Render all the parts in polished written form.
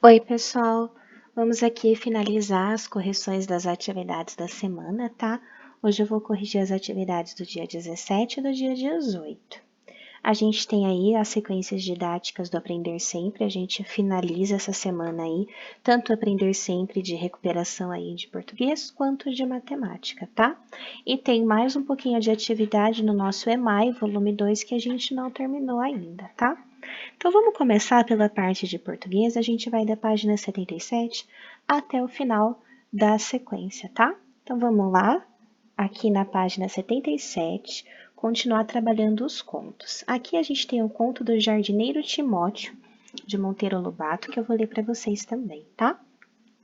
Oi, pessoal! Vamos aqui finalizar as correções das atividades da semana, tá? Hoje eu vou corrigir as atividades do dia 17 e do dia 18. A gente tem aí as sequências didáticas do Aprender Sempre, a gente finaliza essa semana aí, tanto o Aprender Sempre de recuperação aí de português, quanto de matemática, tá? E tem mais um pouquinho de atividade no nosso EMAI, volume 2, que a gente não terminou ainda, tá? Então vamos começar pela parte de português, a gente vai da página 77 até o final da sequência, tá? Então vamos lá, aqui na página 77, continuar trabalhando os contos. Aqui a gente tem o conto do Jardineiro Timóteo, de Monteiro Lobato, que eu vou ler para vocês também, tá?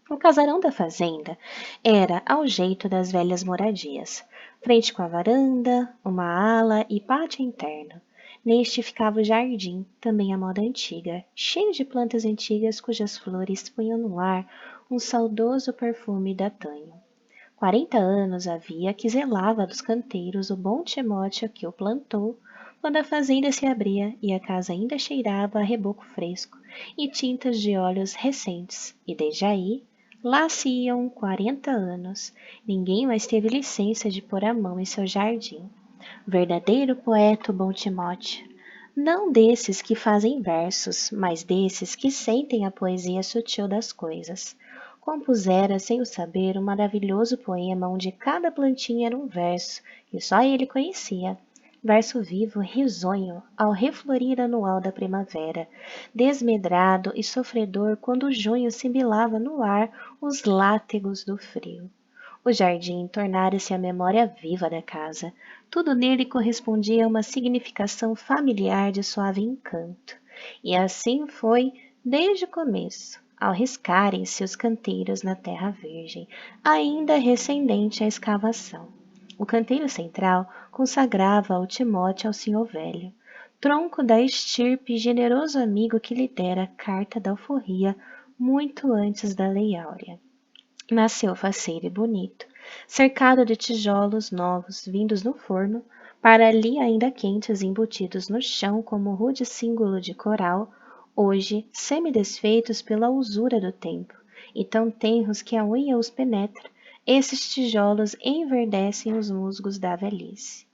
O casarão da fazenda era ao jeito das velhas moradias, frente com a varanda, uma ala e pátio interno. Neste ficava o jardim, também à moda antiga, cheio de plantas antigas cujas flores punham no ar um saudoso perfume datanho. 40 anos havia que zelava dos canteiros o bom Timóteo que o plantou, quando a fazenda se abria e a casa ainda cheirava a reboco fresco e tintas de óleos recentes, e desde aí, lá se iam 40 anos, ninguém mais teve licença de pôr a mão em seu jardim. Verdadeiro poeta o bom Timóteo, não desses que fazem versos, mas desses que sentem a poesia sutil das coisas. Compusera, sem o saber, um maravilhoso poema onde cada plantinha era um verso, que só ele conhecia. Verso vivo, risonho, ao reflorir anual da primavera, desmedrado e sofredor quando o junho sibilava no ar os látegos do frio. O jardim tornara-se a memória viva da casa. Tudo nele correspondia a uma significação familiar de suave encanto. E assim foi desde o começo, ao riscarem-se os canteiros na terra virgem, ainda recendente à escavação. O canteiro central consagrava o Timóteo ao senhor velho, tronco da estirpe generoso amigo que lhe dera a carta da alforria muito antes da Lei Áurea. Nasceu faceiro e bonito, cercado de tijolos novos vindos no forno, para ali ainda quentes embutidos no chão como rude símbolo de coral, hoje semi-desfeitos pela usura do tempo, e tão tenros que a unha os penetra, esses tijolos enverdecem os musgos da velhice.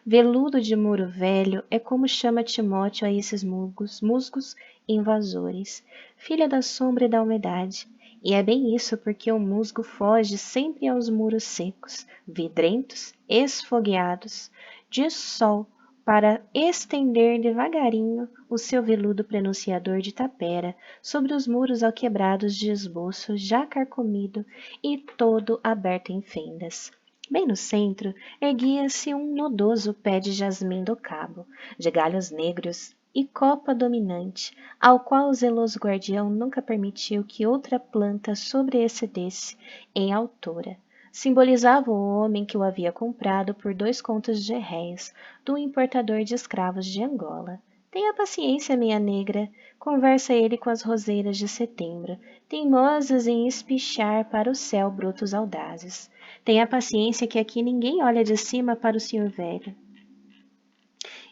Veludo de muro velho é como chama Timóteo a esses musgos invasores, filha da sombra e da umidade, e é bem isso porque o musgo foge sempre aos muros secos, vidrentos, esfogueados, de sol, para estender devagarinho o seu veludo prenunciador de tapera sobre os muros alquebrados de esboço já carcomido e todo aberto em fendas. Bem no centro, erguia-se um nodoso pé de jasmim do cabo, de galhos negros e copa dominante, ao qual o zeloso guardião nunca permitiu que outra planta sobreexcedesse em altura. Simbolizava o homem que o havia comprado por 2 contos de réis, do importador de escravos de Angola. Tenha paciência, minha negra, conversa ele com as roseiras de setembro, teimosas em espichar para o céu brotos audazes. Tenha paciência que aqui ninguém olha de cima para o senhor velho.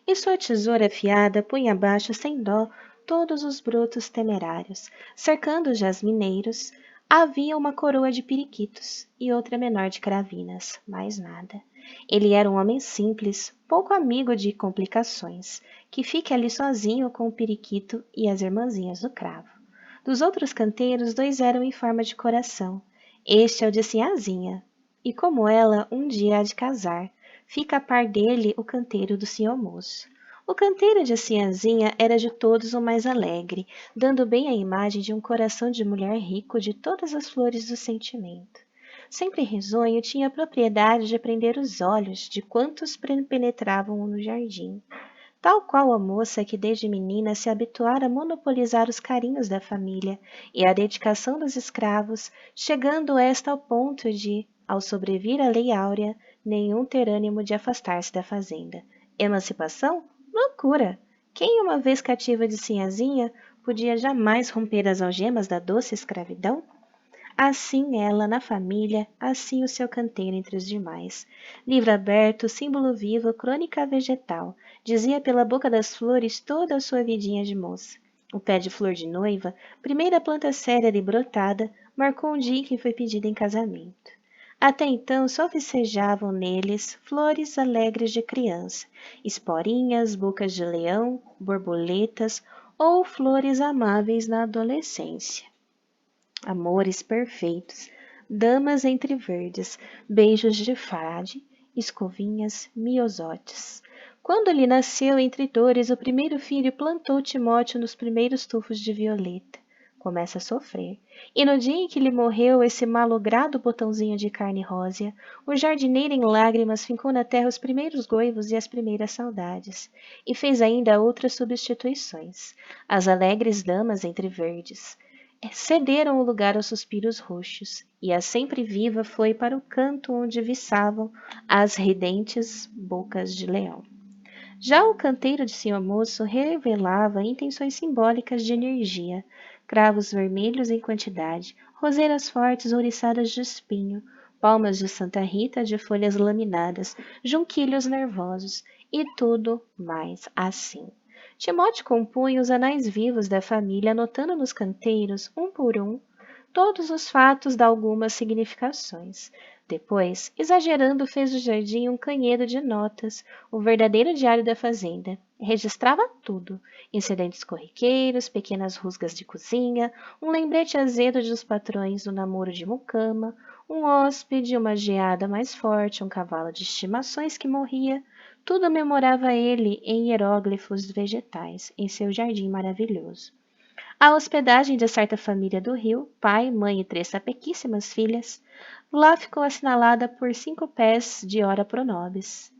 E sua tesoura afiada punha abaixo sem dó todos os brotos temerários. Cercando os jasmineiros, havia uma coroa de periquitos e outra menor de cravinas, mais nada. Ele era um homem simples, pouco amigo de complicações, que fique ali sozinho com o periquito e as irmãzinhas do cravo. Dos outros canteiros, 2 eram em forma de coração. Este é o de Sinhazinha, e como ela um dia há de casar, fica a par dele o canteiro do senhor moço. O canteiro de Sinhazinha era de todos o mais alegre, dando bem a imagem de um coração de mulher rico de todas as flores do sentimento. Sempre risonho, tinha a propriedade de prender os olhos de quantos penetravam no jardim. Tal qual a moça que desde menina se habituara a monopolizar os carinhos da família e a dedicação dos escravos, chegando esta ao ponto de, ao sobrevir a Lei Áurea, nenhum ter ânimo de afastar-se da fazenda. Emancipação? Loucura! Quem, uma vez cativa de Sinhazinha, podia jamais romper as algemas da doce escravidão? Assim ela na família, assim o seu canteiro entre os demais. Livro aberto, símbolo vivo, crônica vegetal, dizia pela boca das flores toda a sua vidinha de moça. O pé de flor de noiva, primeira planta séria e brotada, marcou um dia em que foi pedida em casamento. Até então só vicejavam neles flores alegres de criança, esporinhas, bocas de leão, borboletas ou flores amáveis na adolescência. Amores perfeitos, damas entre verdes, beijos de frade, escovinhas, miosotes. Quando lhe nasceu entre dores o primeiro filho, plantou Timóteo nos primeiros tufos de violeta. Começa a sofrer. E no dia em que lhe morreu esse malogrado botãozinho de carne rósea, o jardineiro em lágrimas fincou na terra os primeiros goivos e as primeiras saudades. E fez ainda outras substituições. As alegres damas entre verdes cederam o lugar aos suspiros roxos, e a sempre viva foi para o canto onde viçavam as ridentes bocas de leão. Já o canteiro de seu moço revelava intenções simbólicas de energia, cravos vermelhos em quantidade, roseiras fortes ouriçadas de espinho, palmas de Santa Rita de folhas laminadas, junquilhos nervosos e tudo mais assim. Timóteo compunha os anais vivos da família, anotando nos canteiros, um por um, todos os fatos de algumas significações. Depois, exagerando, fez do jardim um canhedo de notas, o verdadeiro diário da fazenda. Registrava tudo: incidentes corriqueiros, pequenas rusgas de cozinha, um lembrete azedo dos patrões do namoro de mucama, um hóspede, uma geada mais forte, um cavalo de estimações que morria. Tudo memorava ele em hieróglifos vegetais, em seu jardim maravilhoso. A hospedagem de certa família do Rio, pai, mãe e 3 sapequíssimas filhas, lá ficou assinalada por 5 pés de hora pro nobis.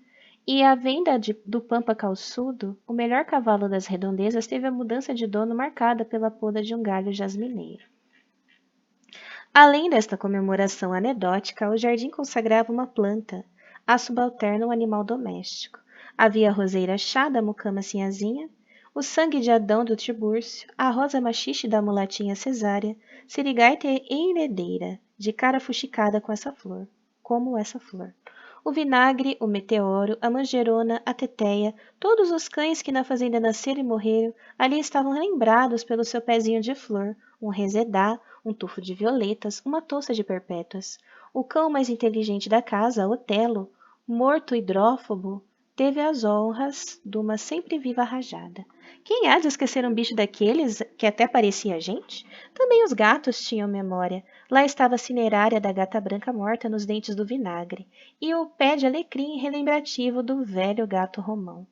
E a venda do Pampa Calçudo, o melhor cavalo das redondezas, teve a mudança de dono marcada pela poda de um galho jasmineiro. Além desta comemoração anedótica, o jardim consagrava uma planta, a subalterna um animal doméstico. Havia a roseira chá da mucama sinhazinha, o sangue de Adão do Tibúrcio, a rosa machixe da mulatinha cesárea, sirigaita e heredeira, de cara fuxicada com essa flor, como essa flor. O vinagre, o meteoro, a manjerona, a teteia, todos os cães que na fazenda nasceram e morreram, ali estavam lembrados pelo seu pezinho de flor, um resedá, um tufo de violetas, uma touça de perpétuas. O cão mais inteligente da casa, Otelo, morto hidrófobo, teve as honras de uma sempre viva rajada. Quem há de esquecer um bicho daqueles que até parecia gente? Também os gatos tinham memória. Lá estava a cinerária da gata branca morta nos dentes do vinagre, e o pé de alecrim relembrativo do velho gato romão.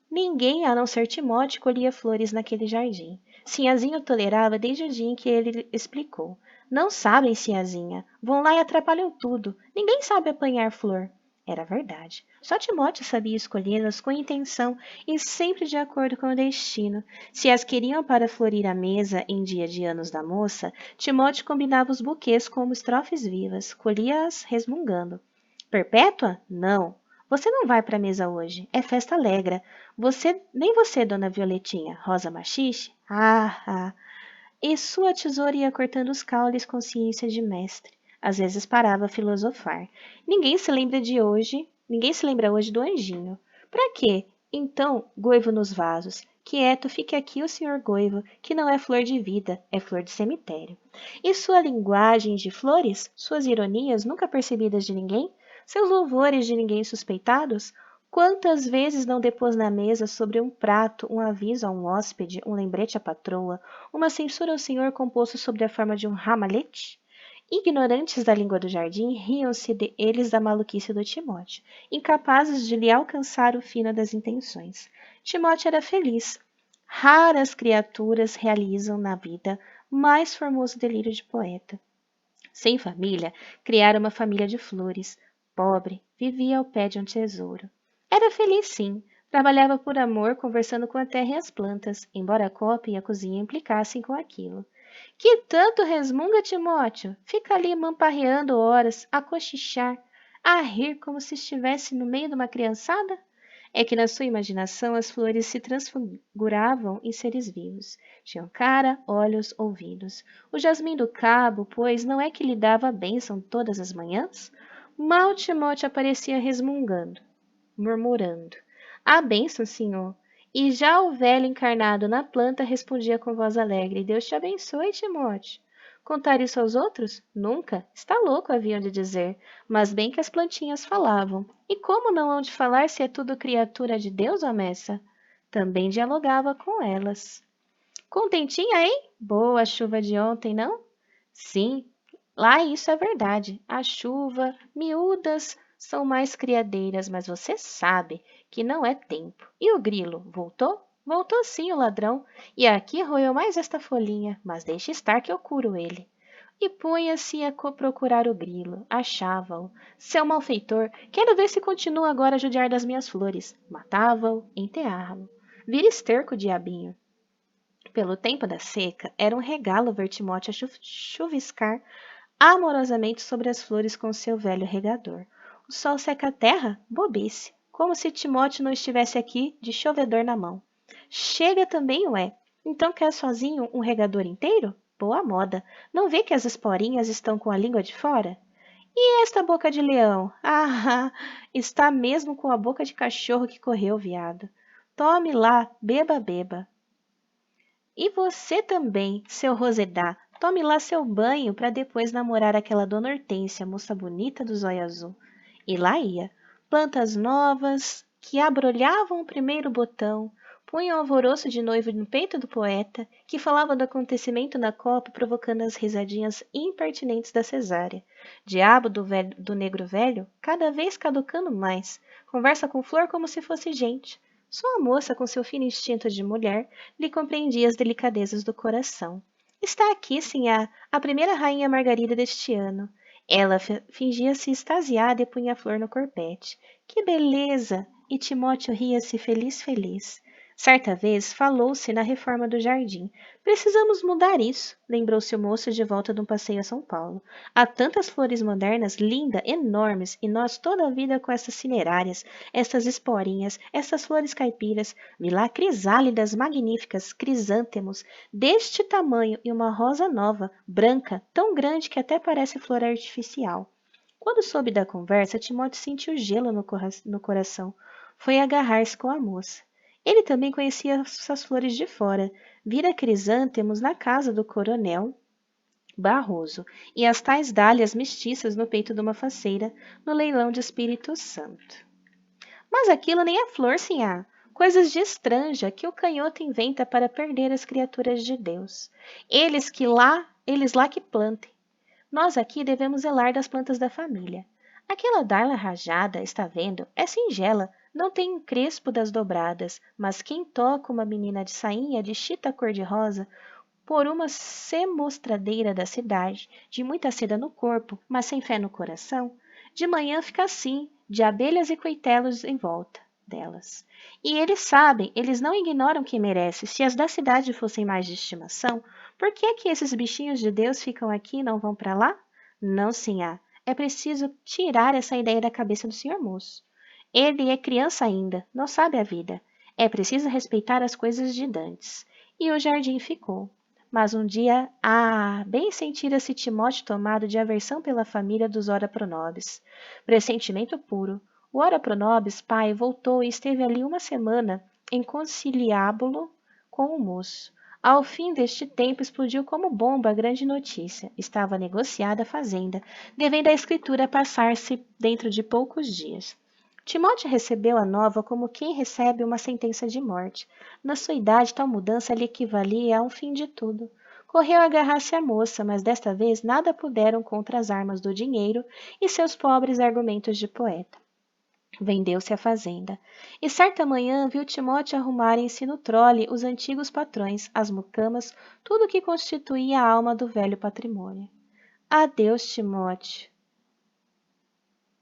Ninguém, a não ser Timóteo, colhia flores naquele jardim. Sinhazinho tolerava desde o dia em que ele explicou. Não sabem, Sinhazinha. Vão lá e atrapalham tudo. Ninguém sabe apanhar flor. Era verdade. Só Timóteo sabia escolhê-las com intenção e sempre de acordo com o destino. Se as queriam para florir a mesa em dia de anos da moça, Timóteo combinava os buquês como estrofes vivas, colhia-as resmungando. Perpétua? Não. Você não vai para a mesa hoje. É festa alegre. Nem você, dona Violetinha. Rosa machixe? Ah. E sua tesoura ia cortando os caules com ciência de mestre. Às vezes parava a filosofar. Ninguém se lembra hoje do anjinho. Pra quê? Então, goivo nos vasos. Quieto, fique aqui o senhor goivo, que não é flor de vida, é flor de cemitério. E sua linguagem de flores, suas ironias nunca percebidas de ninguém, seus louvores de ninguém suspeitados, quantas vezes não depôs na mesa sobre um prato um aviso a um hóspede, um lembrete à patroa, uma censura ao senhor composto sobre a forma de um ramalhete? Ignorantes da língua do jardim, riam-se eles da maluquice do Timóteo, incapazes de lhe alcançar o fino das intenções. Timóteo era feliz. Raras criaturas realizam na vida mais formoso delírio de poeta. Sem família, criara uma família de flores. Pobre, vivia ao pé de um tesouro. Era feliz, sim. Trabalhava por amor, conversando com a terra e as plantas, embora a copa e a cozinha implicassem com aquilo. Que tanto resmunga, Timóteo? Fica ali mamparreando horas, a cochichar, a rir como se estivesse no meio de uma criançada? É que na sua imaginação as flores se transfiguravam em seres vivos. Tinham cara, olhos, ouvidos. O jasmim do cabo, pois, não é que lhe dava a bênção todas as manhãs? Mal Timóteo aparecia resmungando, murmurando. A bênção, senhor. E já o velho encarnado na planta respondia com voz alegre: Deus te abençoe, Timóteo. Contar isso aos outros? Nunca. Está louco, haviam de dizer. Mas bem que as plantinhas falavam. E como não hão de falar se é tudo criatura de Deus, ó Messa? Também dialogava com elas. Contentinha, hein? Boa a chuva de ontem, não? Sim, lá isso é verdade. A chuva, miúdas, são mais criadeiras, mas você sabe que não é tempo. E o grilo, voltou? Voltou sim, o ladrão. E aqui roeu mais esta folhinha, mas deixe estar que eu curo ele. E punha-se a procurar o grilo. Achava-o. Seu malfeitor, quero ver se continua agora a judiar das minhas flores. Matava-o, enterrava-o. Vira esterco, diabinho. Pelo tempo da seca, era um regalo ver Timóteo a chuviscar amorosamente sobre as flores com seu velho regador. O sol seca a terra? Bobice. Como se Timóteo não estivesse aqui de chovedor na mão. Chega também, ué. Então quer sozinho um regador inteiro? Boa moda. Não vê que as esporinhas estão com a língua de fora? E esta boca de leão? Ah, está mesmo com a boca de cachorro que correu, viado. Tome lá, beba, beba. E você também, seu Rosedá, tome lá seu banho para depois namorar aquela dona Hortência, moça bonita do zóio azul. E lá ia, plantas novas que abrolhavam o primeiro botão, punham alvoroço de noivo no peito do poeta, que falava do acontecimento na copa, provocando as risadinhas impertinentes da cesárea. Diabo do negro velho, cada vez caducando mais, conversa com flor como se fosse gente. Sua moça, com seu fino instinto de mulher, lhe compreendia as delicadezas do coração. Está aqui, sim, a primeira rainha Margarida deste ano. Ela fingia-se extasiada e punha a flor no corpete. Que beleza! E Timóteo ria-se feliz, feliz. Certa vez falou-se na reforma do jardim. Precisamos mudar isso, lembrou-se o moço de volta de um passeio a São Paulo. Há tantas flores modernas, lindas, enormes, e nós toda a vida com essas cinerárias, essas esporinhas, essas flores caipiras, vi lá crisálidas magníficas, crisântemos, deste tamanho e uma rosa nova, branca, tão grande que até parece flor artificial. Quando soube da conversa, Timóteo sentiu gelo no coração. Foi agarrar-se com a moça. Ele também conhecia essas flores de fora. Vira crisântemos na casa do coronel Barroso e as tais dálias mestiças no peito de uma faceira no leilão de Espírito Santo. Mas aquilo nem é flor, sinhá. Coisas de estranja que o canhoto inventa para perder as criaturas de Deus. Eles lá que plantem. Nós aqui devemos zelar das plantas da família. Aquela darla rajada, está vendo, é singela, não tem um crespo das dobradas, mas quem toca uma menina de sainha de chita cor-de-rosa por uma semostradeira da cidade, de muita seda no corpo, mas sem fé no coração, de manhã fica assim, de abelhas e coitelos em volta delas. E eles sabem, eles não ignoram que merece. Se as da cidade fossem mais de estimação, por que é que esses bichinhos de Deus ficam aqui e não vão para lá? Não, sinhá. É preciso tirar essa ideia da cabeça do senhor moço. Ele é criança ainda, não sabe a vida. É preciso respeitar as coisas de dantes. E o jardim ficou. Mas um dia, bem sentira-se Timóteo tomado de aversão pela família dos Ora Pronobis. Pressentimento puro. O Ora Pronobis, pai, voltou e esteve ali uma semana em conciliábulo com o moço. Ao fim deste tempo explodiu como bomba a grande notícia. Estava negociada a fazenda, devendo a escritura passar-se dentro de poucos dias. Timóteo recebeu a nova como quem recebe uma sentença de morte. Na sua idade, tal mudança lhe equivalia a um fim de tudo. Correu a agarrar-se à moça, mas desta vez nada puderam contra as armas do dinheiro e seus pobres argumentos de poeta. Vendeu-se a fazenda. E certa manhã viu Timóteo arrumarem-se no trole os antigos patrões, as mucamas, tudo o que constituía a alma do velho patrimônio. Adeus, Timóteo,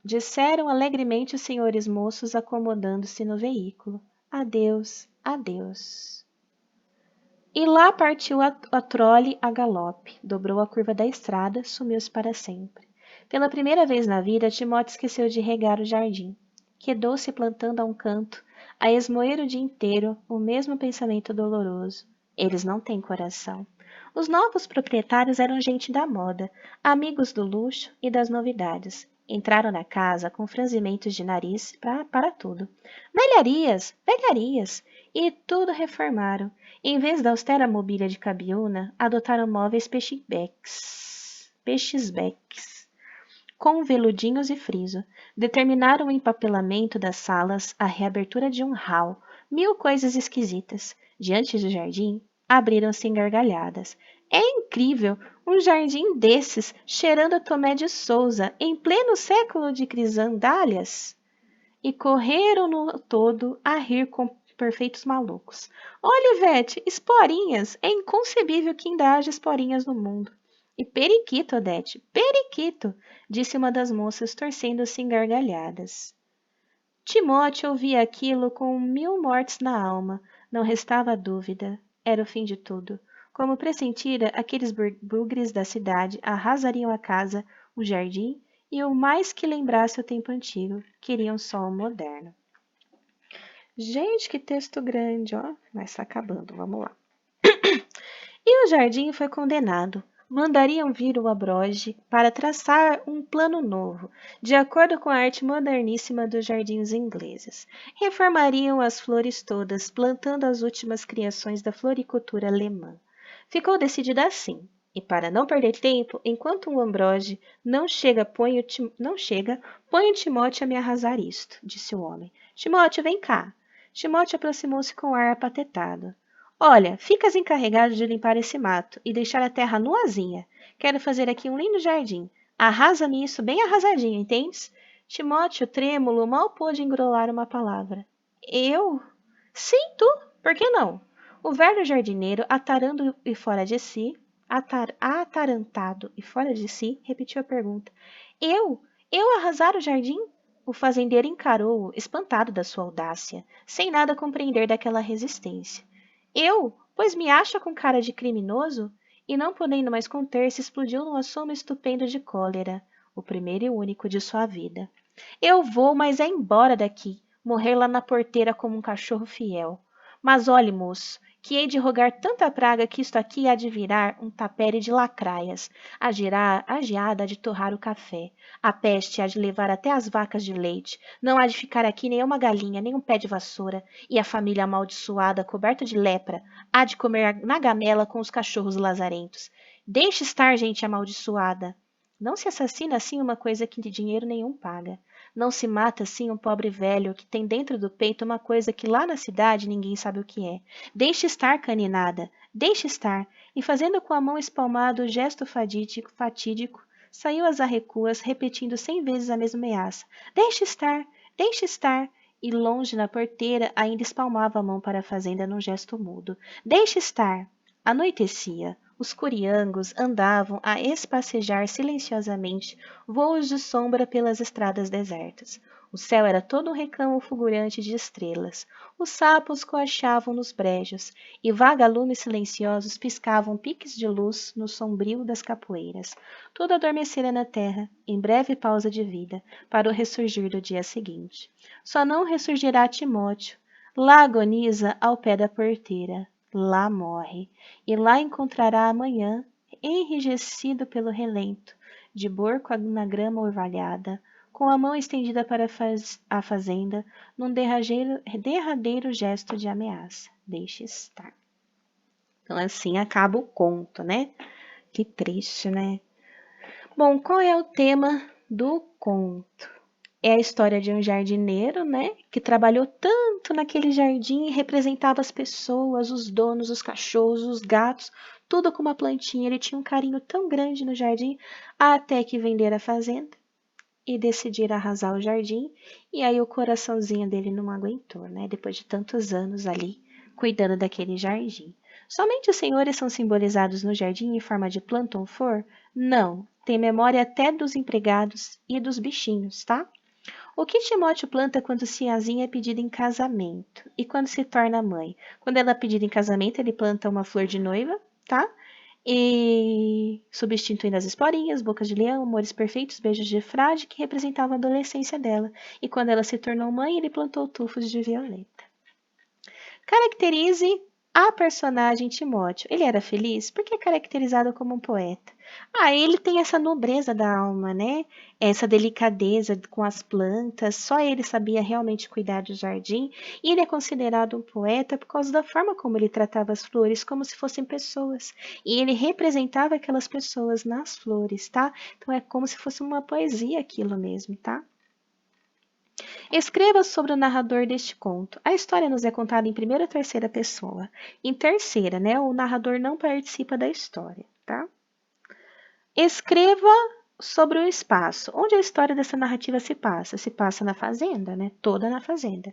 disseram alegremente os senhores moços acomodando-se no veículo. Adeus, adeus. E lá partiu a trole a galope, dobrou a curva da estrada, sumiu-se para sempre. Pela primeira vez na vida, Timóteo esqueceu de regar o jardim. Quedou-se plantando a um canto, a esmoer o dia inteiro o mesmo pensamento doloroso. Eles não têm coração. Os novos proprietários eram gente da moda, amigos do luxo e das novidades. Entraram na casa com franzimentos de nariz para tudo. Velharias, velharias! E tudo reformaram. Em vez da austera mobília de Cabiúna, adotaram móveis pechisbeques, com veludinhos e friso. Determinaram o empapelamento das salas, a reabertura de um hall, 1000 coisas esquisitas. Diante do jardim, abriram-se em gargalhadas. É incrível! Um jardim desses, cheirando a Tomé de Souza, em pleno século de crisandálias! E correram no todo a rir com perfeitos malucos. Olha, Ivete, esporinhas! É inconcebível que ainda haja esporinhas no mundo. E periquito, Odete, periquito! Disse uma das moças, torcendo-se em gargalhadas. Timóteo ouvia aquilo com 1000 mortes na alma. Não restava dúvida. Era o fim de tudo. Como pressentira, aqueles bugres da cidade arrasariam a casa, o jardim e o mais que lembrasse o tempo antigo. Queriam só o moderno. Gente, que texto grande, ó. Mas tá acabando, vamos lá. E o jardim foi condenado. Mandariam vir o Abroge para traçar um plano novo, de acordo com a arte moderníssima dos jardins ingleses. Reformariam as flores todas, plantando as últimas criações da floricultura alemã. Ficou decidido assim. E para não perder tempo, enquanto o Ambroge não chega, põe o Timóteo a me arrasar isto, disse o homem. Timóteo, vem cá. Timóteo aproximou-se com ar apatetado. Olha, ficas encarregado de limpar esse mato e deixar a terra nuazinha. Quero fazer aqui um lindo jardim. Arrasa-me isso bem arrasadinho, entendes? Timóteo, trêmulo, mal pôde engrolar uma palavra. Eu? Sim, tu. Por que não? O velho jardineiro, atarantado e fora de si, repetiu a pergunta. Eu? Eu arrasar o jardim? O fazendeiro encarou-o, espantado da sua audácia, sem nada compreender daquela resistência. Eu? Pois me acha com cara de criminoso? E não podendo mais conter-se, explodiu num assomo estupendo de cólera, o primeiro e único de sua vida. Eu vou, mas é embora daqui, morrer lá na porteira como um cachorro fiel. Mas olhe, moço, que hei de rogar tanta praga que isto aqui há de virar um tapere de lacraias, a geada há de torrar o café, a peste há de levar até as vacas de leite, não há de ficar aqui nenhuma galinha, nem um pé de vassoura, e a família amaldiçoada, coberta de lepra, há de comer na gamela com os cachorros lazarentos. Deixe estar, gente amaldiçoada. Não se assassina assim uma coisa que de dinheiro nenhum paga. Não se mata assim um pobre velho que tem dentro do peito uma coisa que lá na cidade ninguém sabe o que é. Deixe estar, caninada, deixe estar. E fazendo com a mão espalmada o gesto fatídico, saiu às arrecuas, repetindo 100 vezes a mesma ameaça. Deixe estar, deixe estar. E longe na porteira ainda espalmava a mão para a fazenda num gesto mudo. Deixe estar. Anoitecia. Os curiangos andavam a espacejar silenciosamente, voos de sombra pelas estradas desertas. O céu era todo um recamo fulgurante de estrelas. Os sapos coachavam nos brejos, e vagalumes silenciosos piscavam piques de luz no sombrio das capoeiras. Tudo adormecera na terra, em breve pausa de vida, para o ressurgir do dia seguinte. Só não ressurgirá Timóteo. Lá agoniza ao pé da porteira. Lá morre, e lá encontrará amanhã, enrijecido pelo relento, de borco na grama orvalhada, com a mão estendida para a fazenda, num derradeiro gesto de ameaça. Deixe estar. Então, assim acaba o conto, né? Que triste, né? Bom, qual é o tema do conto? É a história de um jardineiro, né, que trabalhou tanto naquele jardim e representava as pessoas, os donos, os cachorros, os gatos, tudo com uma plantinha. Ele tinha um carinho tão grande no jardim, até que vender a fazenda e decidir arrasar o jardim. E aí o coraçãozinho dele não aguentou, né, depois de tantos anos ali cuidando daquele jardim. Somente os senhores são simbolizados no jardim em forma de planta ou flor? Não, tem memória até dos empregados e dos bichinhos, tá? O que Timóteo planta quando Sinhazinha é pedida em casamento? E quando se torna mãe? Quando ela é pedida em casamento, ele planta uma flor de noiva, tá? E substituindo as esporinhas, bocas de leão, amores perfeitos, beijos de frade, que representavam a adolescência dela. E quando ela se tornou mãe, ele plantou tufos de violeta. Caracterize A personagem Timóteo, ele era feliz porque é caracterizado como um poeta. Ele tem essa nobreza da alma, né? Essa delicadeza com as plantas, só ele sabia realmente cuidar do jardim, e ele é considerado um poeta por causa da forma como ele tratava as flores como se fossem pessoas. E ele representava aquelas pessoas nas flores, tá? Então é como se fosse uma poesia aquilo mesmo, tá? Escreva sobre o narrador deste conto. A história nos é contada em primeira ou terceira pessoa. Em terceira, né? O narrador não participa da história, tá? Escreva sobre o espaço. Onde a história dessa narrativa se passa? Se passa na fazenda, né? Toda na fazenda.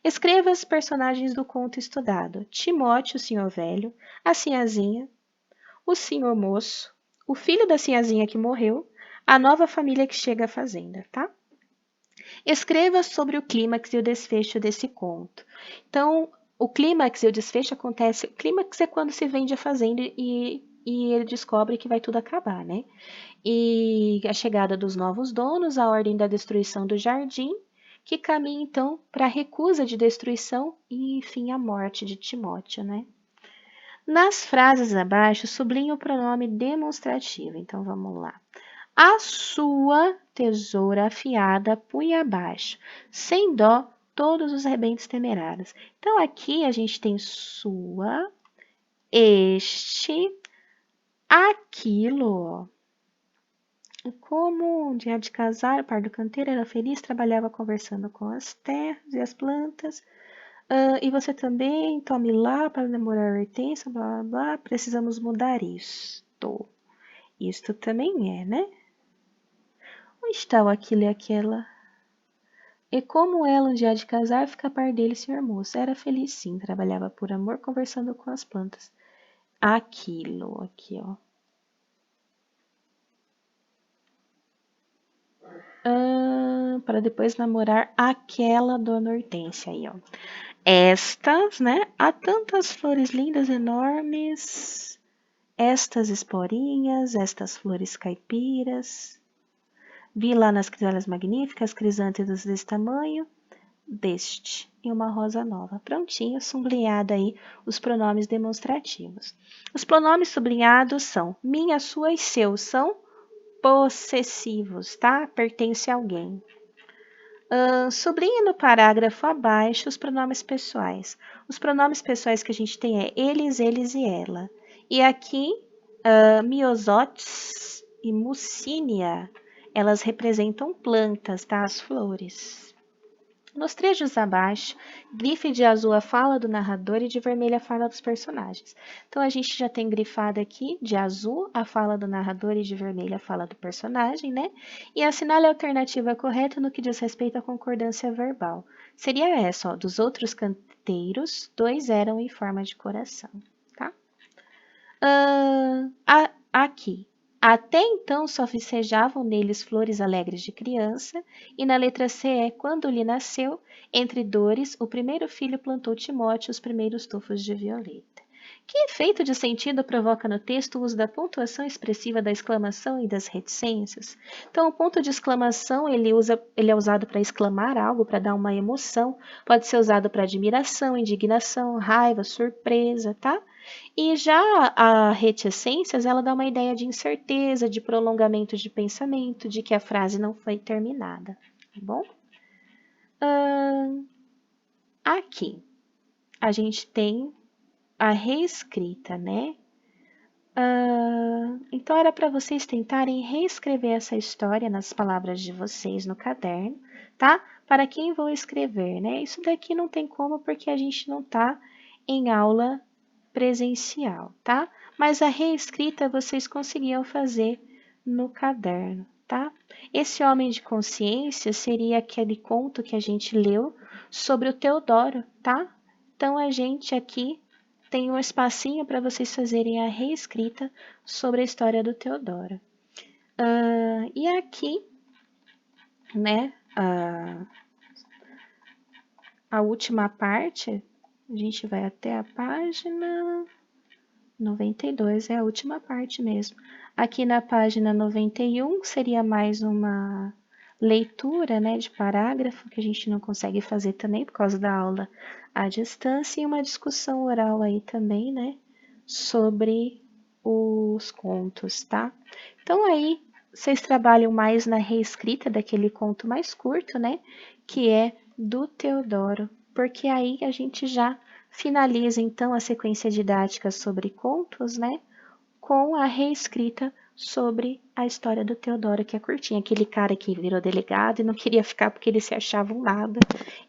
Escreva os personagens do conto estudado. Timóteo, o senhor velho, a sinhazinha, o senhor moço, o filho da sinhazinha que morreu, a nova família que chega à fazenda, tá? Escreva sobre o clímax e o desfecho desse conto. Então, o clímax e o desfecho acontece. O clímax é quando se vende a fazenda e ele descobre que vai tudo acabar, né? E a chegada dos novos donos, a ordem da destruição do jardim, que caminha então para a recusa de destruição e, enfim, a morte de Timóteo, né? Nas frases abaixo, sublinhe o pronome demonstrativo. Então, vamos lá. A sua tesoura afiada punha abaixo, sem dó, todos os rebentos temerários. Então, aqui a gente tem sua, este, aquilo. Como dia de casar, o pardo canteiro era feliz, trabalhava conversando com as terras e as plantas. E você também, tome lá para demorar a hortência, blá blá blá. Precisamos mudar isto. Isto também é, né? Onde está o aquilo e aquela? E como ela, um dia de casar, fica a par dele, senhor moço. Era feliz sim, trabalhava por amor, conversando com as plantas. Aquilo, aqui, ó. Para depois namorar aquela dona Hortência aí, ó. Estas, né? Há tantas flores lindas, enormes. Estas esporinhas, estas flores caipiras. Vi lá nas crisálidas magníficas, crisântidas desse tamanho, deste, e uma rosa nova. Prontinho, sublinhado aí os pronomes demonstrativos. Os pronomes sublinhados são minha, sua e seu, são possessivos, tá? Pertence a alguém. Sublinhe no parágrafo abaixo os pronomes pessoais. Os pronomes pessoais que a gente tem é eles e ela. E aqui, miosotes e mucínia, elas representam plantas, tá? As flores. Nos trechos abaixo, grife de azul a fala do narrador e de vermelho a fala dos personagens. Então, a gente já tem grifado aqui de azul a fala do narrador e de vermelho a fala do personagem, né? E assinale a alternativa correta no que diz respeito à concordância verbal. Seria essa, ó, dos outros canteiros, 2 eram em forma de coração, tá? Aqui. Até então só vicejavam neles flores alegres de criança, e na letra C é quando lhe nasceu, entre dores, o primeiro filho plantou Timóteo os primeiros tufos de violeta. Que efeito de sentido provoca no texto o uso da pontuação expressiva da exclamação e das reticências? Então, o ponto de exclamação ele é usado para exclamar algo, para dar uma emoção. Pode ser usado para admiração, indignação, raiva, surpresa, tá? E já a reticências, ela dá uma ideia de incerteza, de prolongamento de pensamento, de que a frase não foi terminada, tá bom? Aqui, a gente tem a reescrita, né? Então, era para vocês tentarem reescrever essa história nas palavras de vocês no caderno, tá? Para quem vou escrever, né? Isso daqui não tem como porque a gente não tá em aula presencial, tá? Mas a reescrita vocês conseguiam fazer no caderno, tá? Esse Homem de Consciência seria aquele conto que a gente leu sobre o Teodoro, tá? Então, a gente aqui tem um espacinho para vocês fazerem a reescrita sobre a história do Teodoro. E aqui, né, a última parte, a gente vai até a página 92, é a última parte mesmo. Aqui na página 91 seria mais uma leitura, né, de parágrafo, que a gente não consegue fazer também por causa da aula à distância, e uma discussão oral aí também, né, sobre os contos, tá? Então aí vocês trabalham mais na reescrita daquele conto mais curto, né, que é do Teodoro, porque aí a gente já finaliza então a sequência didática sobre contos, né, com a reescrita sobre a história do Teodoro, que é curtinha, aquele cara que virou delegado e não queria ficar porque ele se achava um nada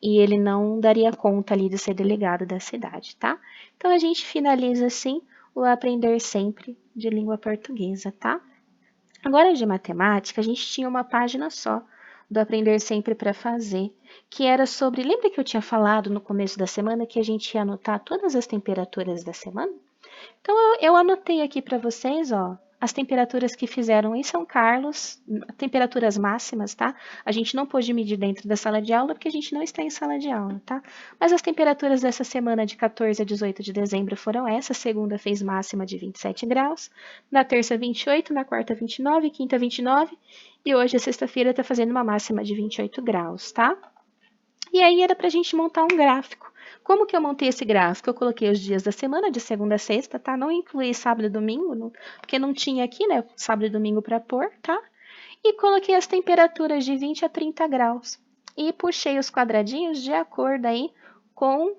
e ele não daria conta ali de ser delegado da cidade, tá? Então a gente finaliza assim o aprender sempre de língua portuguesa, tá? Agora de matemática, a gente tinha uma página só do aprender sempre para fazer, que era sobre, lembra que eu tinha falado no começo da semana que a gente ia anotar todas as temperaturas da semana? Então, eu anotei aqui para vocês, ó, as temperaturas que fizeram em São Carlos, temperaturas máximas, tá? A gente não pôde medir dentro da sala de aula porque a gente não está em sala de aula, tá? Mas as temperaturas dessa semana de 14 a 18 de dezembro foram essas. Segunda fez máxima de 27 graus, na terça 28, na quarta 29, quinta 29 e hoje, a sexta-feira, está fazendo uma máxima de 28 graus, tá? E aí era para a gente montar um gráfico. Como que eu montei esse gráfico? Eu coloquei os dias da semana, de segunda a sexta, tá? Não incluí sábado e domingo, porque não tinha aqui, né? Sábado e domingo para pôr, tá? E coloquei as temperaturas de 20 a 30 graus. E puxei os quadradinhos de acordo aí com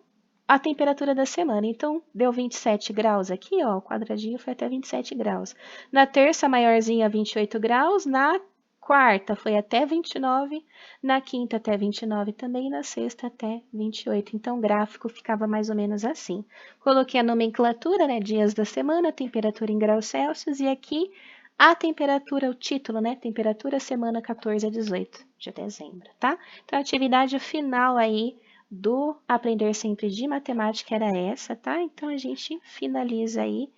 a temperatura da semana. Então, deu 27 graus aqui, ó. O quadradinho foi até 27 graus. Na terça, maiorzinha, 28 graus. Na quarta foi até 29, na quinta até 29 também, e na sexta até 28. Então, o gráfico ficava mais ou menos assim. Coloquei a nomenclatura, né, dias da semana, temperatura em graus Celsius, e aqui a temperatura, o título, né, temperatura semana 14 a 18 de dezembro, tá? Então, a atividade final aí do Aprender Sempre de Matemática era essa, tá? Então, a gente finaliza aí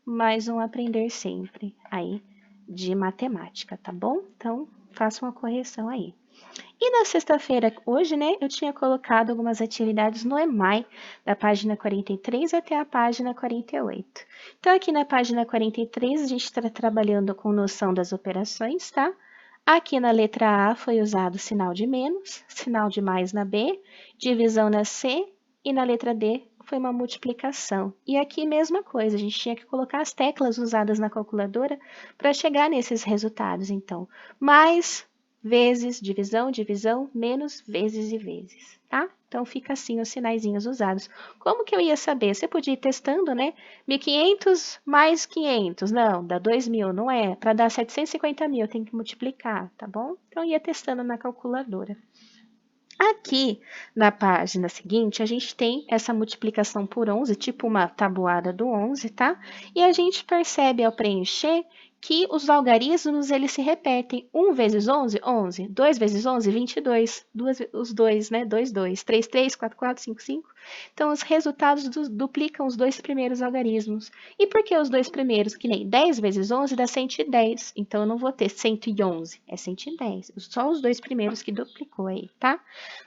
mais um Aprender Sempre aí de matemática, tá bom? Então, faça uma correção aí. E na sexta-feira, hoje, né, eu tinha colocado algumas atividades no EMAI, da página 43 até a página 48. Então, aqui na página 43, a gente está trabalhando com noção das operações, tá? Aqui na letra A foi usado sinal de menos, sinal de mais na B, divisão na C, e na letra D foi uma multiplicação. E aqui mesma coisa, a gente tinha que colocar as teclas usadas na calculadora para chegar nesses resultados. Então, mais, vezes, divisão, divisão, menos, vezes e vezes, tá? Então, fica assim os sinaizinhos usados. Como que eu ia saber? Você podia ir testando, né? 1.500 mais 500, não, dá 2.000, não é? Para dar 750.000, tem que multiplicar, tá bom? Então, ia testando na calculadora. Aqui, na página seguinte, a gente tem essa multiplicação por 11, tipo uma tabuada do 11, tá? E a gente percebe ao preencher que os algarismos, eles se repetem. 1 vezes 11, 11. 2 vezes 11, 22. Os dois, né? 2, 2. 3, 3, 4, 4, 5, 5. Então, os resultados duplicam os dois primeiros algarismos. E por que os dois primeiros? Que nem 10 vezes 11 dá 110. Então, eu não vou ter 111, é 110. Só os dois primeiros que duplicou aí, tá?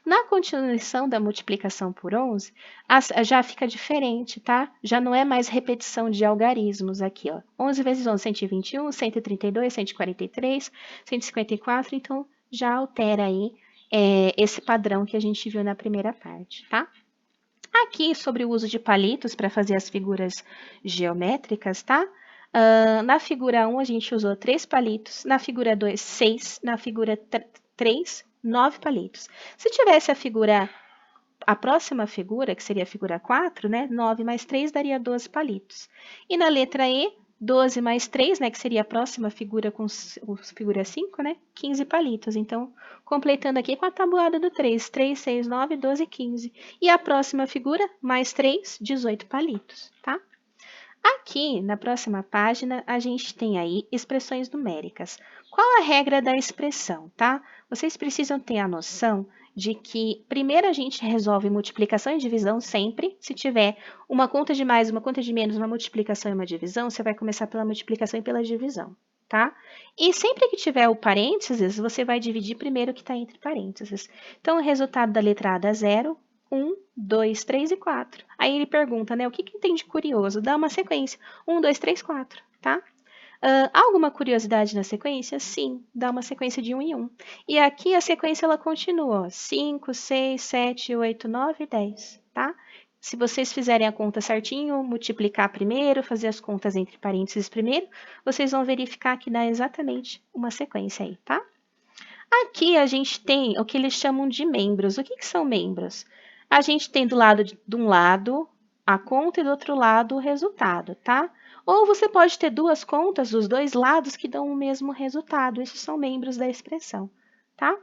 Na continuação da multiplicação por 11, já fica diferente, tá? Já não é mais repetição de algarismos aqui, ó. 11 vezes 11, 121, 132, 143, 154, então já altera aí esse padrão que a gente viu na primeira parte, tá? Aqui, sobre o uso de palitos para fazer as figuras geométricas, tá? Na figura 1, a gente usou 3 palitos, na figura 2, 6, na figura 3, 9 palitos. Se tivesse a próxima figura, que seria a figura 4, né? 9 mais 3 daria 12 palitos. E na letra E, 12 mais 3, né? Que seria a próxima figura com figura 5, né? 15 palitos. Então, completando aqui com a tabuada do 3. 3, 6, 9, 12, 15. E a próxima figura, mais 3, 18 palitos, tá? Aqui, na próxima página, a gente tem aí expressões numéricas. Qual a regra da expressão, tá? Vocês precisam ter a noção de que primeiro a gente resolve multiplicação e divisão sempre. Se tiver uma conta de mais, uma conta de menos, uma multiplicação e uma divisão, você vai começar pela multiplicação e pela divisão, tá? E sempre que tiver o parênteses, você vai dividir primeiro o que está entre parênteses. Então, o resultado da letra A dá 0, 1, 2, 3 e 4. Aí ele pergunta, né, o que tem de curioso? Dá uma sequência, 1, 2, 3, 4, tá? Alguma curiosidade na sequência? Sim, dá uma sequência de 1 em 1. E aqui a sequência ela continua, 5, 6, 7, 8, 9 e 10, tá? Se vocês fizerem a conta certinho, multiplicar primeiro, fazer as contas entre parênteses primeiro, vocês vão verificar que dá exatamente uma sequência aí, tá? Aqui a gente tem o que eles chamam de membros. O que são membros? A gente tem de um lado a conta e do outro lado o resultado, tá? Ou você pode ter duas contas dos dois lados que dão o mesmo resultado. Esses são membros da expressão, tá?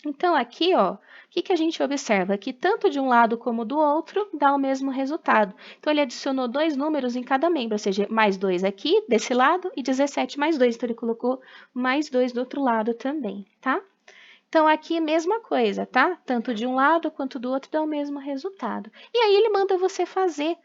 Então, aqui, ó, o que a gente observa? Que tanto de um lado como do outro dá o mesmo resultado. Então, ele adicionou dois números em cada membro, ou seja, mais 2 aqui, desse lado, e 17 mais 2. Então, ele colocou mais 2 do outro lado também, tá? Então, aqui, mesma coisa, tá? Tanto de um lado quanto do outro dá o mesmo resultado. E aí, ele manda você fazer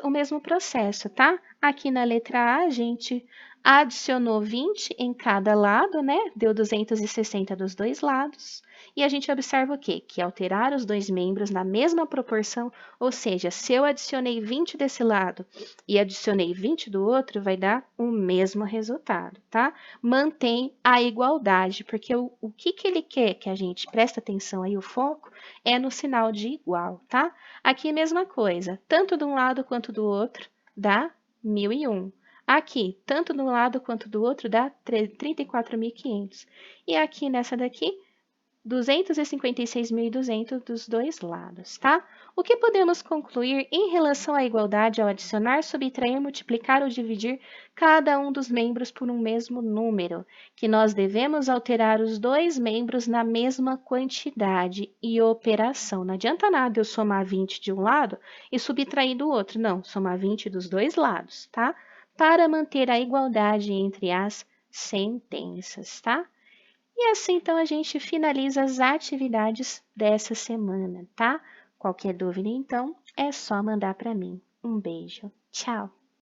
o mesmo processo, tá? Aqui na letra A, a gente adicionou 20 em cada lado, né? Deu 260 dos dois lados. E a gente observa o quê? Que alterar os dois membros na mesma proporção, ou seja, se eu adicionei 20 desse lado e adicionei 20 do outro, vai dar o mesmo resultado, tá? Mantém a igualdade, porque o que ele quer que a gente preste atenção aí, o foco, é no sinal de igual, tá? Aqui, mesma coisa, tanto de um lado quanto do outro, dá 1001. Aqui, tanto de um lado quanto do outro, dá 34.500. E aqui nessa daqui, 256.200 dos dois lados, tá? O que podemos concluir em relação à igualdade ao adicionar, subtrair, multiplicar ou dividir cada um dos membros por um mesmo número? Que nós devemos alterar os dois membros na mesma quantidade e operação. Não adianta nada eu somar 20 de um lado e subtrair do outro. Não, somar 20 dos dois lados, tá? Para manter a igualdade entre as sentenças, tá? E assim, então, a gente finaliza as atividades dessa semana, tá? Qualquer dúvida, então, é só mandar para mim. Um beijo. Tchau!